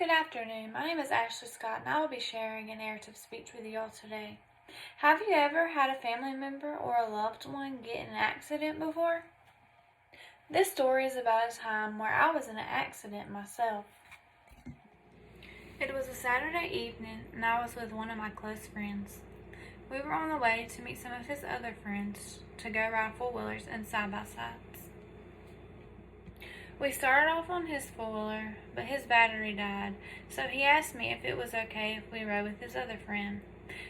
Good afternoon. My name is Ashley Scott, and I will be sharing a narrative speech with you all today. Have you ever had a family member or a loved one get in an accident before? This story is about a time where I was in an accident myself. It was a Saturday evening, and I was with one of my close friends. We were on the way to meet some of his other friends to go ride four-wheelers and side-by-sides. We started off on his four-wheeler, but his battery died, so he asked me if it was okay if we rode with his other friend.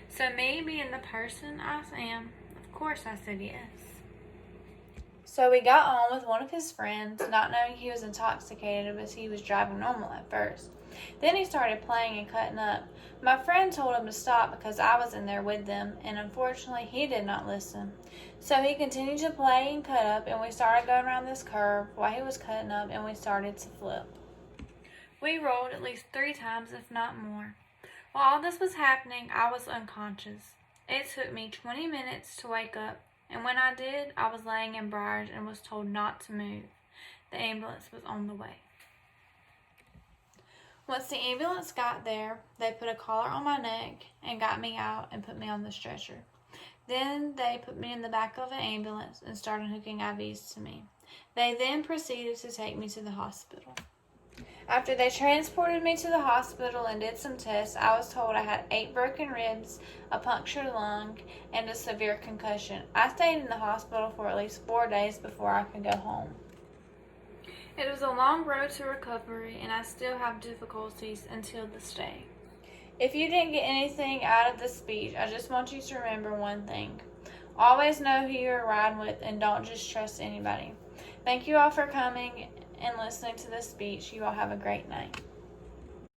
So me being the person I am, of course I said yes. So we got on with one of his friends, not knowing he was intoxicated because he was driving normal at first. Then he started playing and cutting up. My friend told him to stop because I was in there with them, and unfortunately he did not listen. So he continued to play and cut up, and we started going around this curve while he was cutting up, and we started to flip. We rolled at least 3 times, if not more. While all this was happening, I was unconscious. It took me 20 minutes to wake up, and when I did, I was laying in briars and was told not to move. The ambulance was on the way. Once the ambulance got there, they put a collar on my neck and got me out and put me on the stretcher. Then they put me in the back of an ambulance and started hooking IVs to me. They then proceeded to take me to the hospital. After they transported me to the hospital and did some tests, I was told I had 8 broken ribs, a punctured lung, and a severe concussion. I stayed in the hospital for at least 4 days before I could go home. It was a long road to recovery, and I still have difficulties until this day. If you didn't get anything out of this speech, I just want you to remember one thing. Always know who you're riding with and don't just trust anybody. Thank you all for coming and listening to this speech. You all have a great night.